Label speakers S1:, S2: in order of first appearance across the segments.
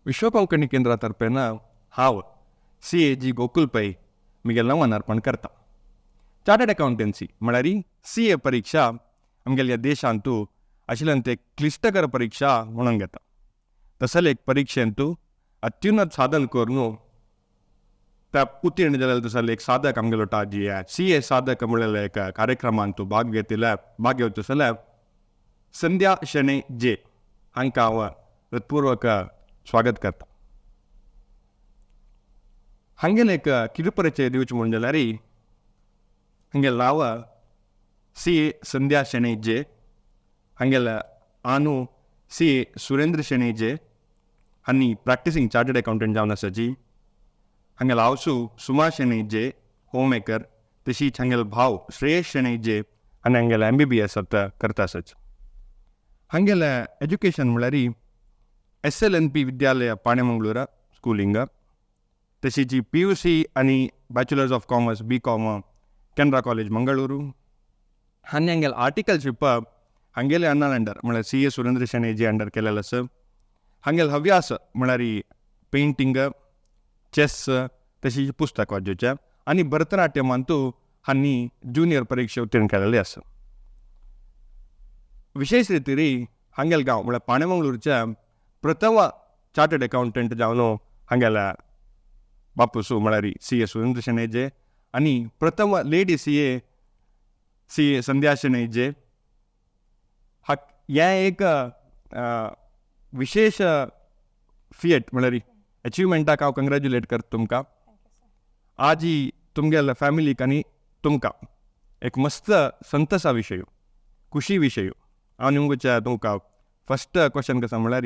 S1: विश्व कोंकणी केंद्रातर्फेन हांव CA जी गोकुल पै म्हगेलें नांव अर्पण करता. चार्टर्ड अकाउंटन्सी म्हळ्यार CA परीक्षा आमगेल्या देशांतू आशिल्ल्यान ते क्लिश्टकर परीक्षा म्हणून घेता. तसले एक परीक्षेंतू अत्युन्नत साधन करून त्या उत्तीर्ण जाल्यार तसले एक साधक आमगेलो जी CA साधक म्हणलेल्या एक कार्यक्रमांतू भाग घेवचे जाल्यार संध्या शेणय J हांकां हांव हृत्पूर्वक स्वागत करता. हांगेले एक कितें परिचय दिवचें म्हणून जाल्यार हांगेलें नांव CA संध्या शेणय J, हांगेले आनू CA सुरेंद्र शेणय J आनी प्रॅक्टिसींग चार्टर्ड अकाउंटंट जावन आसा जी. हांगेलो आवसू सुमा शेणय J होम मेकर, तशीच हांगेलो भाव श्रेयस शेणय J आनी हांगेलो MBBS करता आसाच. हांगेले एज्युकेशन म्हळ्यार SLNP विद्यालय पाणेमंगळूर स्कूलिंग, तशीच PUC आनी bachelors of commerce BCom Canara college Mangaluru. आनी हांगेलो आर्टिकलशीप हांगेले अन्ना अंडर म्हळ्यार CA Surendra Shenoy J under केलेलो आसा. हांगेलो हव्यास म्हळ्यार पेंटींग, चेस, तशीच पुस्तक वाचोवचें आनी भरतनाट्यमांतू हांणी ज्युनियर परीक्षा उत्तीर्ण केलेली आसा. विशेष रितीन हांगेलो गांव म्हळ्यार पाणेमंगळूरच्या प्रथम चार्टर्ड अकाउंटंट जावन हांगेल्या बापूसू म्हळ्यार CA सुरेंद्र शेणय J आनी प्रथम लेडी CA संध्या शेणय J. हें एक विशेष फिएट म्हळ्यार अचिवमेंटाक हांव कंग्रेच्युलेट करता तुमकां. आज तुमगेल्या फॅमिलीक आनी तुमकां एक मस्त संतसा विशय, खुशी विशय. हांव तुमकां फस्ट क्वेश्चन कसो म्हळ्यार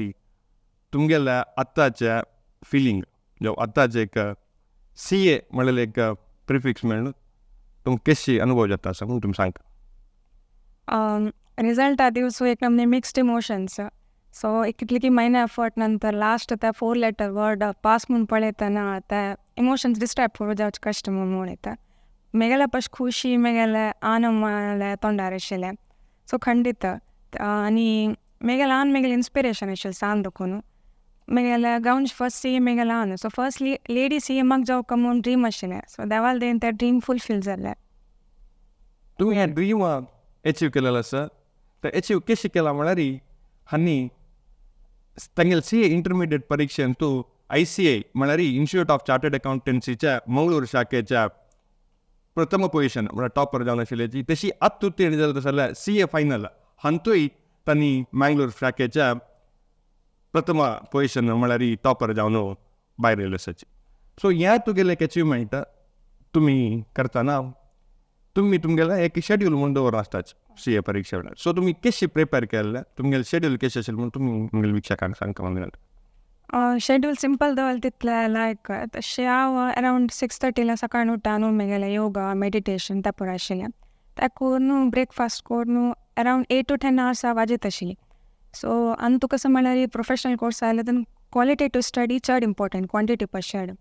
S1: तुमगेल्या आत्ताच्या फिलींग जो आत्ताचे एक CA म्हणलें एक प्रिफिक्स मेळून तुमकां कशी अनुभव जाता असं म्हणून तुमी सांगता.
S2: रिजल्ट दिवसू एक नमने मिक्स्ड इमोशन्स. सो इतली महिना एफर्ट नंतर लास्ट त्या 4 लेटर वर्ड पास म्हणून पळयतना त्या इमोशन्स डिस्क्रायब करूं जावचे कष्ट म्हणून येता. मेगेले पश खुशी मेगेले आनंद तोंडार आशिल्ले. सो खंडीत आनी मेगेले मेगेले इन्स्पिरेशन आशिल्लें सांग देखून मेगेले गांवचे फर्स्ट CA मेगेले आन. सो फर्स्ट लेडी CA म्हाका जावका म्हणून ड्रीम आशिल्लें. सो देवाल देन तें ड्रीम फुलफील जालें.
S1: तुमी हें ड्रीम अचीव केलेलें आसा. तें अचीव कशें केलां म्हळ्यार हांणी तांगेले CA इंटरमिडिएट परीक्षेंतू ICA म्हळ्यार इन्स्टिट्यूट ऑफ चार्टर्ड अकाउंटन्सीच्या मंगळूर शाखेच्या प्रथम पोजिशन म्हळ्यार टॉपर जावन आशिल्ले जी. तशी आत्ता उत्तीर्ण जालें जाल्यार CA फायनल हांतूय तांणी मंगळूर शाखेच्या प्रथम पोजिशन म्हळ्यार टॉपर जावन भायर येयलो आसाची. सो हें तुगेलें एक अचिवमेंट तुमी करतना तुमी तुमगेलें एक शेड्यूल म्हणून दवरून आसताच CA परीक्षा वेळार. सो तुमी कशी प्रिपेर केल्ले, तुमगेलें शेड्यूल कशें आशिल्लें म्हणून तुमी तुमगेल्या विक्षकांक सांगता म्हणून.
S2: शेड्यूल सिंपल दवरलें तितलें लायक तशें हांव अरावंड 6:30 सकाळीं उठ्ठा न्हू मेगेलें योगा मेडिटेशन तें पुरो आशिल्लें. तें करून ब्रेकफास्ट करून अरावंड 8 to 10 hours वाजयत आशिल्लीं. सो आनी तुका कसं म्हळ्यार प्रोफेशनल कोर्स जाल्यार तेन्ना क्वॉलिटेटीव स्टडी चड इम्पॉर्टंट क्वॉन्टिटी चड.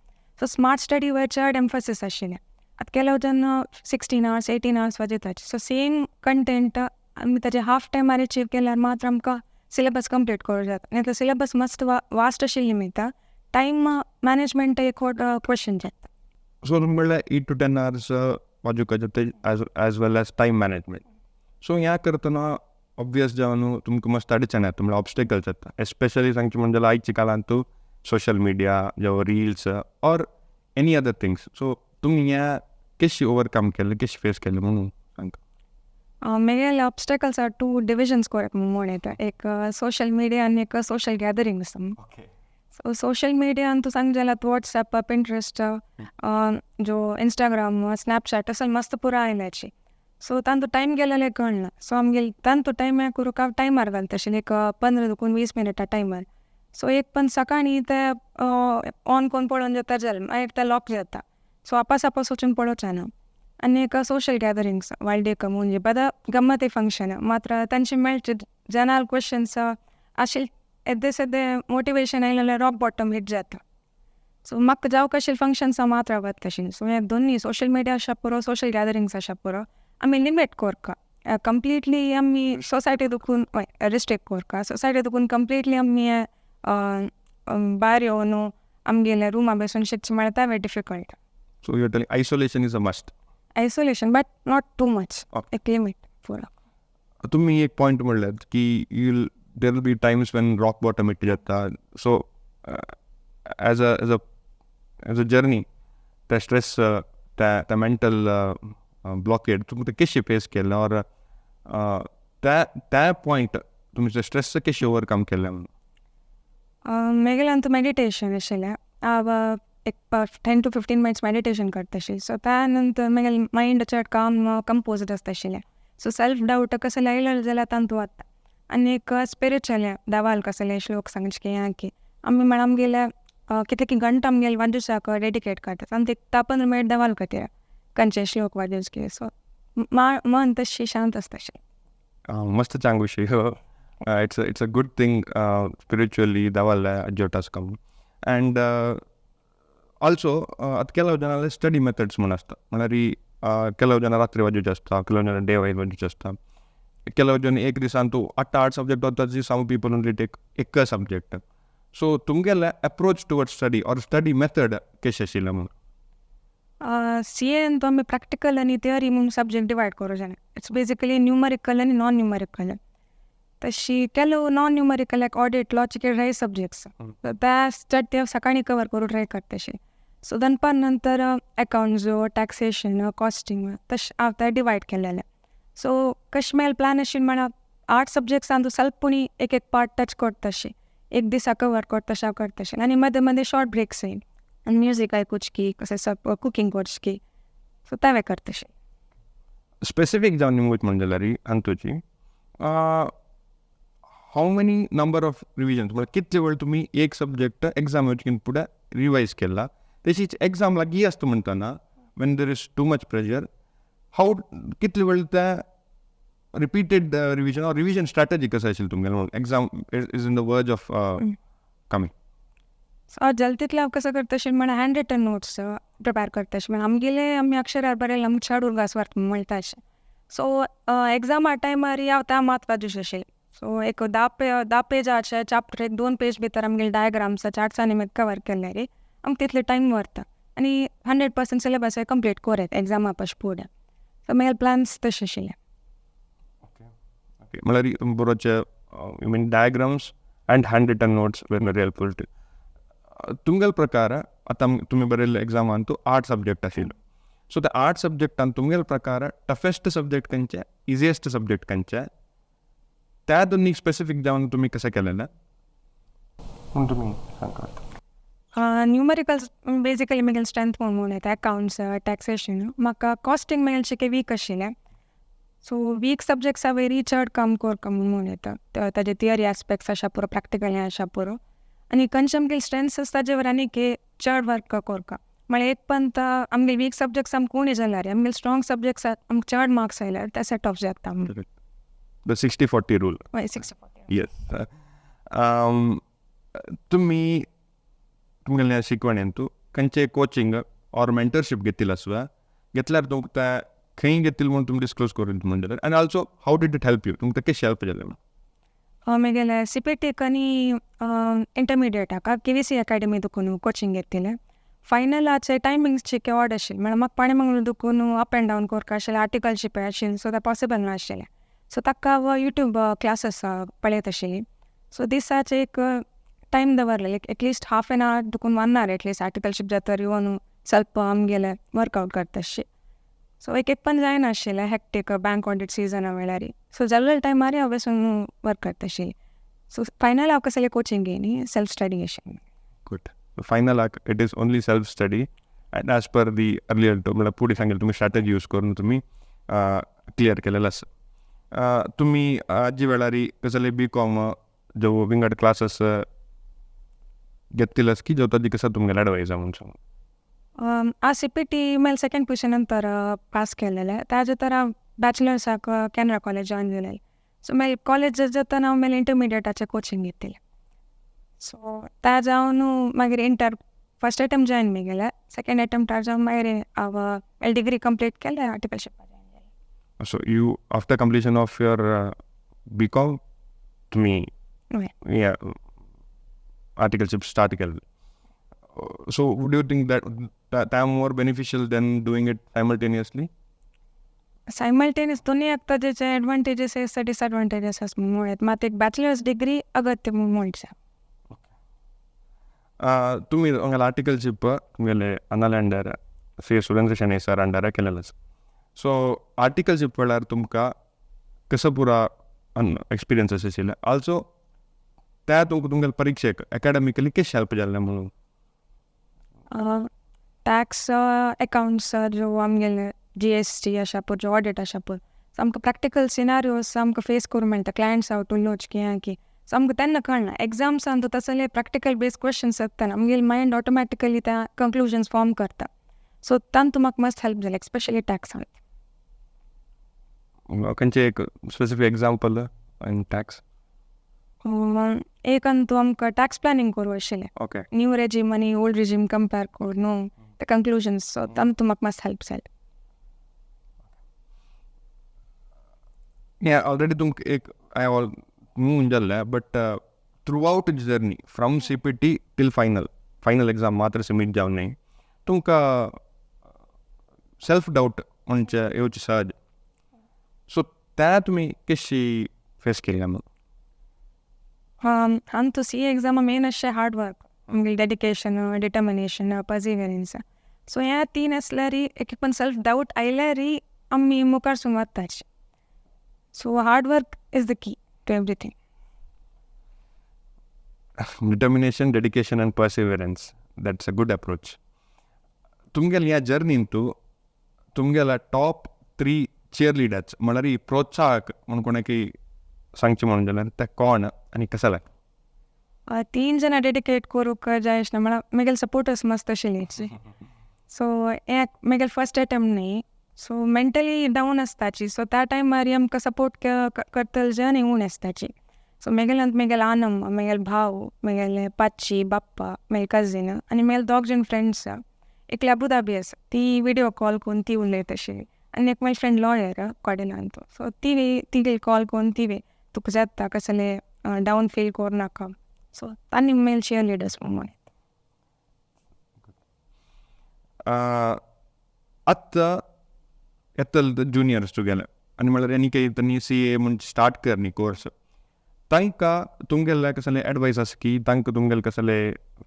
S2: सो स्मार्ट स्टडी वर चड एम्फसीस आशिल्लें. आतां केल्या वचन 16 hours 18 hours वाजयतात. सो सेम कंटेंट आमी ताजे हाफ टायमार अचीव केल्यार मात्र आमकां सिलेबस कंप्लीट करूं जाता. आनी तो सिलेबस मस्त वास्ट आशिल्ली मेळटा. टायम मॅनेजमेंट एक क्वेश्चन जाता.
S1: सो तुमी म्हणल्यार 8 to 10 hours वाजोवपाचें जाता एज वेल एज टायम मॅनेजमेंट. सो ह्या करतना ऑब्वियस जावन तुमकां मस्त अडचण येता म्हळ्यार ऑब्स्टेकल्स जाता. एस्पेशली सांगचें म्हणजे जाल्यार आयच्या काळांतू सोशल मिडिया जावं reels or any other things. So तुमी ह्या कशी ओवरकम केले, कशी फेस केले म्हणून सांगता.
S2: मेगेले ऑब्स्टेकल्स आर 2 डिविजन्स करप म्हूण येता. एक सोशल मिडिया आनी एक सोशल गॅदरिंग आसा. सो सोशल मिडियान तूं सांग जाल्यार WhatsApp, Pinterest, जो Instagram, Snapchat असल मस्त पुरो आयल्याची. सो तांतू टायम गेलेले कळना. सो आमगेले तांतू टायम हें करूंक हांव टायमार घालता आशिल्लें एक 15 to 20 मिनटां टायमार. सो एक पण सकाळीं तें ऑन करून पळोवन जाता जाल्यार मागीर तें लॉक जाता. सो आपास वचून पळोवचें ना. आनी एक सोशल गॅदरिंग्स वायल्ड डे म्हणजे बदा गम्मती फंक्शन मात्र तांचे मेळचे जनरल क्वेश्चन्स आशिल्ले येदे सद्दे मोटिवेशन आयलें जाल्यार रॉक बॉटम हिट जाता. सो म्हाका जावंक आशिल्ले फंक्शन्सां मात्र वता आशिल्लीं. सो हे दोनी सोशल मिडिया आसा पुरो सोशल गॅदरिंग्स आसा पुरो आमी लिमीट करता. कंप्लिटली आमी सोसायटी दुखून रिस्ट्रिक्ट करता. सोसायटी दुखून कंप्लिटली आमी भायर येवन आमगेले रुमा बसून शिकचें म्हळ्यार तें very difficult.
S1: So you're telling isolation is a must.
S2: Isolation but not too much, एक लिमिट पुरा.
S1: तुम्ही एक पॉईंट म्हणलात की there will be times Wien rock bottom it जाता. सो ॲज अ जर्नी त्या स्ट्रेस त्या मेंटल ब्लॉकेड तुम्ही ते कशी फेस केलं और त्या पॉईंट तुम्ही त्या स्ट्रेसचं कशी ओवरकम केलं म्हणून?
S2: मेगेल्यांत मेडिटेशन आशिल्लें. हांव एक 10 to 15 minutes मेडिटेशन करताशी. सो त्या नंतर म्हगेलें मायंड चड काम कंपोज्ड आसता आशिल्लें. सो सेल्फ डावट कसले आयलो जाल्यार तांतू वता. आनी एक स्पिरिच्युअल देवाल कसले श्लोक सांगचे की आमी म्हण आमगेले कितले की घंटा आमगेले वाजूसाक डेडिकेट करतात आनी ते 15 मिनट देवाल खातीर खंयचे श्लोक वाजूच की. सो मन तशी शांत आसता आशिल्लें.
S1: मस्त चांगू शी. It's a good thing spiritually देवाला जोटास कम. And also ಅದು ಕೆಲವು ಜನ ಸ್ಟಡಿ ಮೆಥಡ್ಸ್ म्हणा म्हळ्यार ಕೆಲವು ಜನ ರಾತ್ರಿ वाजूचे आसता, ಕೆಲವು ಜನ डे वायज वाजूचे आसता, ಕೆಲವು जन एक दिसान तूं 8 सब्जेक्ट वतात जी सम पीपल ओनली टेक एक सब्जेक्ट. सो तुमगेले अप्रोच टुवर्ड्स स्टडी और स्टडी मेथड कशें आशिल्लें म्हणून?
S2: CA तो आमी प्रॅक्टिकल आनी थियरी म्हणून सब्जेक्ट डिवायड करूं जाय. इट्स बेजिकली न्युमरिकल आनी नॉन न्युमरिकल. तशी ಕೆಲವು नॉन न्युमरिकल लायक ऑडिट लॉजिकल रहे सब्जेक्ट्स ते सकाळी कवर करून ट्राय करताशे. सो दनपार नंतर अकाउंट्स, टॅक्सेशन, कॉस्टिंग तशें हांव ते डिवायड केलेले. सो कशें मेल प्लॅन आशिल्लें म्हळ्यार 8 सब्जेक्ट्सान तूं सल्पुणी एक पार्ट टच करताशे, एक दिसा कवर करताशे हांव करताशें. आनी मदें मदें शॉर्ट ब्रेक्स येयन आनी म्युजीक आयकूच की कशें सब कुकींग करच की. सो तें करताशें.
S1: स्पेसिफीक जावन निमूच म्हणजे जाल्यार अंतूची how many number of revisions म्हणजे कितले वेळ तुम्ही एक सब्जेक्ट एग्जाम वचकीन फुडें रिवायज केला. तशीच एक्झाम लागीं आसता म्हणटना when there is too much pressure how कितले वेळ त्या रिपीटेड रिविजन और रिविजन स्ट्रॅटेजी कसं आशिल्लें तुमगेलें? एक्झाम इज इन द वर्ज ऑफ कमिंग.
S2: सो जल्द तितलें हांव कसो करताशें म्हळ्यार हँड रिटन नोट्स प्रिपेर करताशें. म्हळ्यार आमी अक्षरार बरयलें आमकां चड उरगास म्हणटा अशें. सो एग्जामा टायमार हांव त्या म्हत्वाचें आशिल्लें. सो एक 10 पेजाचे चॅप्टर एक 2 पेज भितर आमगेले डायग्राम्स चार्ट्स आनी मागीर कवर केले रे आमकां तितले टायम व्हरता आनी 100% सिलेबस कंप्लीट कोरेत एग्जामा पासून फुडें. सो म्हगेले प्लॅन्स तशें आशिल्ले.
S1: ओके म्हळ्यार बरोवचे you mean diagrams and hand written notes were very helpful too. तुमगेले प्रकार आतां तुमी बरयल्ले एग्जामान तूं 8 सब्जेक्ट आशिल्लो. सो त्या 8 सब्जेक्टान तुमगेले प्रकार टफेस्ट सब्जेक्ट खंयचे, इजिएस्ट सब्जेक्ट खंयचे, त्या दोन्ही स्पेसिफीक जावन तुम्ही कसं केलेलं म्हणून तुम्ही सांगा.
S2: न्युमरिकल्स बेजिकली म्हगेलें स्ट्रेंथ म्हणून येता. Accounts, taxation. म्हाका कॉस्टिंग म्हगेलें की वीक आशिल्लें. सो वीक सब्जेक्ट्स वेरी चड काम करता म्हणून येता. ताजे थियरी एस्पेक्ट्स आसा पुरो, प्रॅक्टिकल आसा पुरो. आनी खंयचे आमगेले स्ट्रेंथ्स आसता ताजे वर आनी चड वर्क करता. म्हळ्यार एक पंत आमगे वीक सब्जेक्ट्स आमकां उणी जाल्यार आमगेले स्ट्रॉंग सब्जेक्ट्स आमकां चड मार्क्स आयल्यार ते सेट ऑफ जाता.
S1: The 60-40 rule.
S2: 60-40.
S1: Yes. तुम्ही तुमगेल्या शिकवणेन तूं खंयचे कोचिंग और मेंटरशीप घेतिला सुद्दां घेतल्यार तुमकां खंय घेतिल म्हणून तुमी डिस्क्लोज करून म्हणटलें. आनी also how did it help you? तुमकां कशें हेल्प जालें?
S2: म्हगेले CPTक आनी इंटरमिडियेटाक KVC अकॅडमी दुखून कोचिंग घेतिलें. फायनलाचे टायमिंग्सचे ऑड आशिल्ले म्हळ्यार म्हाका पाणेमंगळूर दुखून अप एंड डावन करता आशिल्लें, आर्टिकलशीप आशिल्लें. सो तें पॉसिबल नाशिल्लें. सो ताका हांव यूट्यूब क्लासीस पळयत आशिल्ली. सो दिसाचे एक टायम दवरलें एटलिस्ट हाफ एन आवर दुखून 1 hour एटलिस्ट आर्टिकलशीप जाता येवन ಸ್ವಲ್ಪ आमगेले वर्कआउट करता अशें. सो एक पण जायनाशिल्लें हॅक्टीक बँक ऑडिट सिजना वेळार. सो जाल्ले टायमार हांव बसून वर्क करता आशिल्लें. सो फायनल हांव कसलें कोचिंग घेयनी, सेल्फ स्टडी आशिल्लें.
S1: गुड. फायनलाक it is only self study and as per the earlier म्हळ्यार फुडें सांगलें तुमी स्ट्रॅटेजी यूज करून तुमी क्लियर केलेलें आसा. तुम्ही आजी वेळारी कसले BCom जो विंगड क्लासेस घेतिलास की जो ताजी कसा तुमगेले एडवायज म्हणून सांग.
S2: CPT मेल सेकंड पोजिशन नंतर पास केलेलें. ताजे तर हांव बॅचलर्साक कॅनरा कॉलेज जॉइन जालें. सो मागीर कॉलेज जातना हांव मेल इंटरमिडियेटाचें कोचिंग घेतिलें. सो त्या जावन मागीर फर्स्ट अटेम्प्ट जॉइन म्हगेलें. सेकंड अटेम्प्टार जावन मागीर हांव डिग्री कंप्लीट केलें, आर्टिकलशीप.
S1: So you after completion of your BCom तुम्ही आर्टिकलशिप स्टार्ट केलें. So would you think that are more beneficial than doing it simultaneously?
S2: Simultaneous दोन्ही आता ज्याचे ॲडव्हान्टेजेस आहेत डिसॲडव्हान्टेजेस मुळे आहेत. मात एक बॅचलर्स डिग्री अगत्य म्हणचे.
S1: तुम्ही आर्टिकलशिप तुमगेले अनाल under CA Surendra Shenoy sir under केलेलंच. सो आर्टिकलशिप वेळार तुमकां कसं पुरा एक्सपिरियन्स आशिल्ले. ऑल्सो त्या तुमगेले परीक्षेक अकॅडमिकली कशें हेल्प जाल्लें म्हणून?
S2: टॅक्स अकाउंट्स जो आमगेले GST अशा पळय जो ऑडिट अशा पळय सामको प्रॅक्टिकल सिनारियोस आमकां फेस करूं मेळटा. क्लायंट्स आउट उलोवच कित्याक की सामको तेन्ना कळना. एग्जाम्सान तो तसले प्रॅक्टिकल बेस्ड क्वेश्चन्स येता आमगेले मायंड ऑटोमॅटिकली त्या कंक्लुजन्स फॉर्म करता. सो तांतूं म्हाका मस्ट हेल्प जालें एक्स्पेशली टॅक्सान.
S1: खंयचे एक स्पेसिफीक एग्जांपल इन टॅक्स?
S2: एक तूं आमकां टॅक्स प्लॅनिंग करूं आशिल्लें.
S1: ओके.
S2: न्यू रेजीम आनी ओल्ड रेजीम कंपेर करून न्हू ते कंक्लुजन्स. सो तांतूं म्हाका मस्ट हेल्प जालें.
S1: ऑलरेडी तुमकां एक म्हणून जाल्लें but throughout the journey from CPT till final exam मात्र सबमीट जावं तुमकां सेल्फ डावट म्हणजे येवचे सहज. सो त्या तुमी कशी फेस केल्या? मग
S2: अंतू CA एग्जामा मेन अशें हार्ड वर्क आमगे डेडिकेशन डिटर्मिनेशन पर्सिवरन्स. सो ह्या तीन आसल्यार एक पण सेल्फ डावट आयल्यार आमी मुखार सून वताच. So hard work is the key to everything.
S1: Determination, dedication and perseverance, that's a good approach. तुमगेल्या ह्या जर्नींतू तुमगेल्या टॉप 3 cheerleaders म्हळ्यार ही प्रोत्साहक म्हणून कोणाकी सांगचे म्हणून जाल्यार ते कोण आनी कशें लागता?
S2: 3 जाणां डेडिकेट करूंक जाय आशिल्लें म्हळ्यार म्हगेले सपोर्टर्स मस्त आशिल्ले. सो हे म्हगेले फर्स्ट अटेम्प्ट न्ही. सो मेंटली डावन आसताची. सो त्या टायमार आमकां सपोर्ट करतले जे आनी उण आसताची. सो म्हगेले आनम, म्हगेले भाव, म्हगेले पाची, बाप्पा, म्हगे कझीन आनी म्हगेले 2 जण फ्रेंड्स एकले अबुधाबी आसा. ती विडियो कॉल करून ती उलयता आशिल्ली. आनी एक म्हजी फ्रेंड लॉयर कॉडेलांत. सो ती कॉल करून ती तुका जाता कसले डावन फील करूं नाका. सो तांणी म्हगेले cheer leaders म्हणून.
S1: आतां येतले जुनियर्स तुगेले आनी म्हळ्यार आनी काही CA म्हण स्टार्ट कर न्ही कोर्स. तांकां तुमगेले कसले एडवायस आसा की तांकां तुमगेले कसले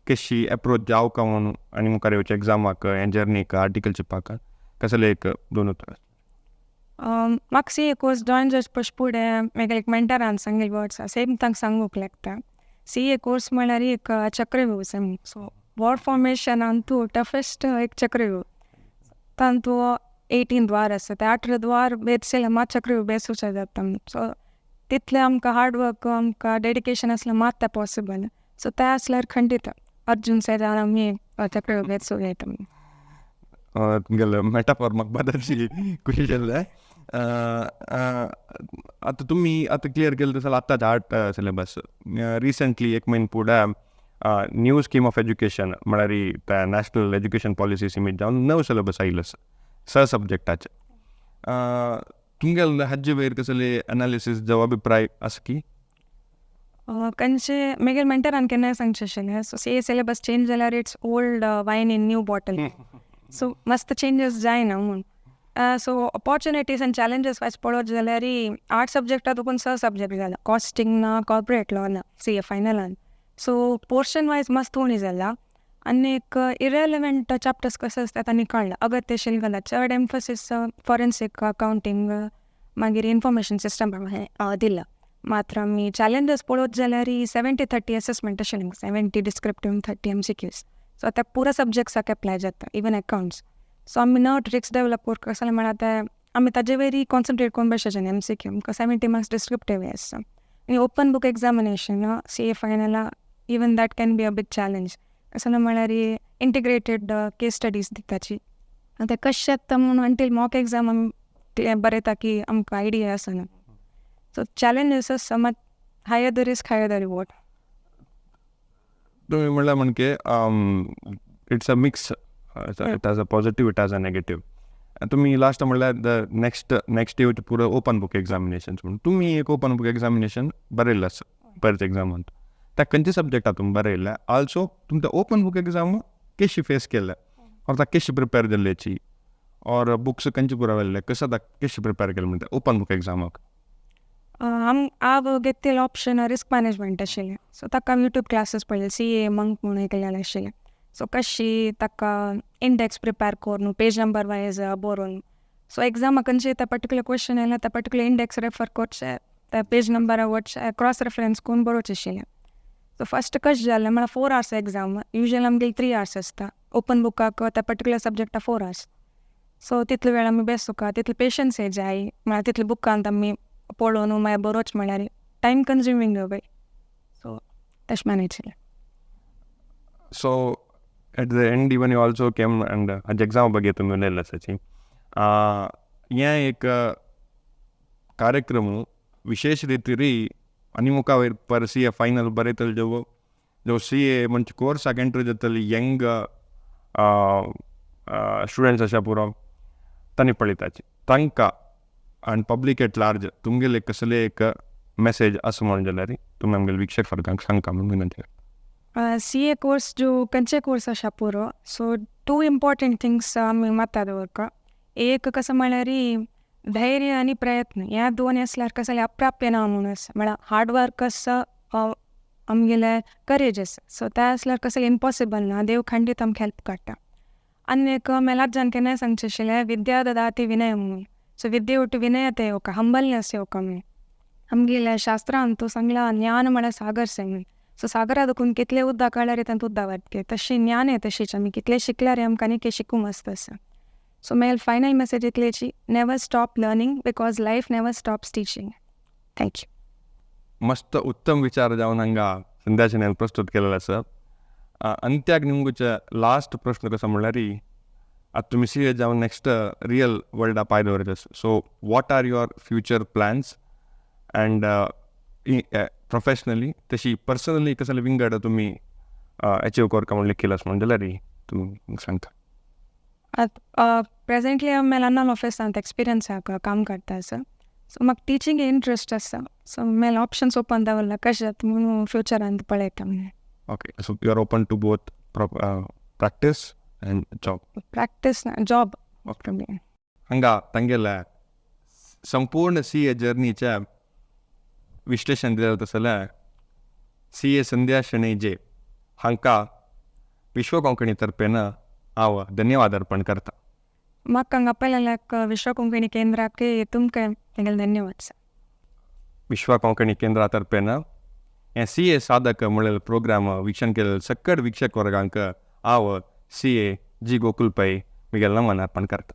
S1: कशी अप्रोच जावं म्हणून आनी मुखार येवचे एग्जामाक हे जर्नीक आर्टिकलशिपाक कसले एक 2 उतर?
S2: म्हाका CA कोर्स जॉयन जावचे पयस फुडें म्हगेले एक मेंटरान सांगिल्ले वर्ड्स सेम तांकां सांगूंक लागता. CA कोर्स म्हळ्यार एक चक्रव्यूह सेम. सो वर्ड फॉर्मेशनांतू टफेस्ट एक चक्रव्यूह. तांतू 18 द्वार आसा. ते 18 द्वार बेसले मात चक्रव्यूह बेसूचे जाता. सो तितले आमकां हार्ड वर्क आमकां डेडिकेशन आसल्यार मात ते पॉसिबल. सो ते आसल्यार खंडीत अर्जून सेजान आमी चक्रव्यूह बेसूं येता.
S1: तुमगेले मेटाफॉर म्हाका बरेंशी खुशी जाल्लें. आतां तुमी आतां क्लियर केलें तसं आतांच आर्ट सिलेबस. रिसंटली एक म्हयनो फुडें न्यू स्कीम ऑफ एज्युकेशन म्हळ्यार त्या नॅशनल एज्युकेशन पॉलिसी सिमीट जावन नवो सिलेबस आयिल्लो सब्जेक्टाचे. तुमगेले हाजे वयर कसले एनालिसीस जावं अभिप्राय आसा की?
S2: खंयचे म्हगेले मेंटरान केन्नाय सांगचे आशिल्लें. सो CA सिलेबस चेंज जाल्यार it's old wine in new bottle. So मस्त चेंजीस जायना म्हणून. सो ऑपॉर्च्युनिटीज आनी चॅलेंजीस वायज पळोवच जाल्यार आर्ट सब्जेक्टा तुकून सब्जेक्ट जाला. कॉस्टिंग ना, कॉर्पोरेट लॉ ना CA फायनलान. सो पोर्शन वायज मस्त उणी जाला. आनी एक इरेलिवेंट चॅप्टर्स कशे आसता तांणी काडला. अगत्य आशिल्ले घाला. चड एम्फसीस फॉरेन्सीक अकावंटींग मागीर इन्फॉर्मेशन सिस्टम दिला. मात्र आमी चॅलेंजीस पळोवच जाल्यार 70-30 असेसमेंट आशिल्लें. 70 डिस्क्रिप्टीव 30 MCQs. सो आतां पुरा सब्जेक्ट्साक एप्लाय जाता इवन अकाउंट्स. सो आमी नवो ट्रिक्स डेवलप करपाक आसले म्हळ्यार ते आमी ताजे वयरी कॉन्सन्ट्रेट करून बसचें न्ही. MCQ आमकां 70 मार्क्स डिस्क्रिप्टीव आसता. आनी ओपन बूक एग्जामिनेशन CA फायनला even that can be a big challenge. असो म्हळ्यार इंटिग्रेटेड केस स्टडीज दिताची. ते कशें येता म्हणून अंटील मॉक एग्जाम आमी बरयता की आमकां आयडिया आसना. सो चॅलेंजीस आसा मात higher the risk higher the reward.
S1: तुम्ही म्हणला म्हणजे it's a mix. It has a positive, it has a negative. तुम्ही लास्ट म्हणल्यार द नेक्स्ट येवचे पुरो ओपन बूक एग्जामिनेशन्स म्हणून. तुम्ही एक ओपन बूक एग्जामिनेशन बरयल्लें आसा परत एग्जामांत. त्या खंयच्या सब्जेक्टातून बरयल्या ऑल्सो तुमच्या open book exam Keshi face केल्या और त्या केशी प्रिपेर जाल्ल्याची और बुक्स खंयचे पुरावल्ले कसं त्या केशी प्रिपेर केले म्हणटा ओपन बुक एग्जामाक.
S2: हांव घेतिल्लो ऑप्शन रिस्क मॅनेजमेंट आशिल्लें सो ताका यूट्यूब क्लासीस पळयले CA मंक म्हणून केलेले आशिल्ले सो कशी ताका इंडेक्स प्रिपेर करून पेज नंबर वायज बरोवन सो एग्जामाक खंयचे ते पर्टिक्युलर क्वेश्चन येयला ते पर्टिक्युलर इंडेक्स रेफर करचे ते पेज नंबर वचचे क्रॉस रेफरन्स करून बरोवचे आशिल्लें. सो फस्ट कशें जालें म्हळ्यार 4 hours एग्जाम युजली आमगेली 3 hours आसता ओपन बुकाक त्या पर्टिक्युलर सब्जेक्टा 4 hours सो तितले वेळ आमी बेसुका तितले पेशन्स जाय म्हळ्यार तितले बुकांत आमी पळोवन मागीर बरोवच म्हळ्यार टायम कन्ज्युमींग पळय सो तशें मॅनेज केलें.
S1: So at the end even you also came and आज एग्जाम ಬಗ್ಗೆ तुम्ही उलयल्ले आसाची हें एक कार्यक्रम विशेष रितीरी आनी मुखार वयर पर CA फायनल बरयतले जो CA म्हणजे कोर्साक एंटर जातली यंग स्टुडंट्स आसा पुरो तांणी पळयताची तांकां आनी पब्लीक एट लार्ज तुमगेले कसले एक मेसेज आसा म्हणून जाल्यार तुमी आमगेले वीक्षक वर्गांक सांगता म्हणून विनंती.
S2: CA कोर्स जो खंयचे कोर्स आसा पुरो सो 2 important थिंग्स आमी माता दवरका एक कसं म्हळ्यार धैर्य आनी प्रयत्न ह्या दोन आसल्यार कसं जाल्यार अप्राप्य ना म्हणून आसा म्हळ्यार हार्ड वर्क कसं आमगेले करेज आसा सो ते आसल्यार कसं इम्पॉसिबल ना देव खंडीत आमकां हेल्प करता. आनी एक मेलाजान केन्नाय सांगचे आशिल्लें विद्या ददाती विनय म्हणून सो विद्ये उठ विनयते येवका हंबलनेस येवका म्हणून आमगेल्या शास्त्रांत तो सांगला ज्ञान म्हळ्यार सागर से म्हणून सो सागरा देखून कितले उद्दा कळ्ळार तांत उद्दा वाटके तशी ज्ञान आहे तशीच आमी कितले शिकल्यार आमकां आनी के शिकूंक आसता आसा. सो मेल फायनल मेसेज इतलेची never stop learning because life never stops teaching. Thank you.
S1: मस्त उत्तम विचार जावन हांगा संध्या शेणयन प्रस्तुत केलेलो आसा. अंत्याक निमगुचे लास्ट प्रश्न कसो म्हणल्यार आतां तुमी CA जावन नेक्स्ट रियल वर्ल्डा पांय दवरता so what are your future plans and professionally तशी पर्सनली कसं विंगड तुमी अचीव करता म्हणून लिखिलास म्हणून जाल्यार तुमी सांगता.
S2: प्रेजेंटली हांव मेलानाल ऑफिसांत एक्सपिरियन्स काम करता आसा सो म्हाका टिचींग इंट्रस्ट आसा सो मेल ऑप्शन्स ओपन दवरला कशें जाता म्हणून फ्युचरांत पळयता म्हणून.
S1: Okay so you are open to both practice and job.
S2: Practice job
S1: हांगा तांगेल्या संपूर्ण CA जर्नीच्या विश्लेषण दिलें जाल्यार CA संध्या शेणय J हांकां विश्व कोंकणी तर्फेन हांव धन्यवाद अर्पण करता.
S2: म्हाका हांगा आपयलेल्याक विश्व कोंकणी केंद्राक तुमकां तेंगेले धन्यवाद सर.
S1: विश्व कोंकणी केंद्रा तर्फेन हें CA साधक म्हणलेले प्रोग्राम वीक्षण केलेले सकट वीक्षक वर्गांक हांव CA G. गोकुल पै म्हगेलें नमन अर्पण करता.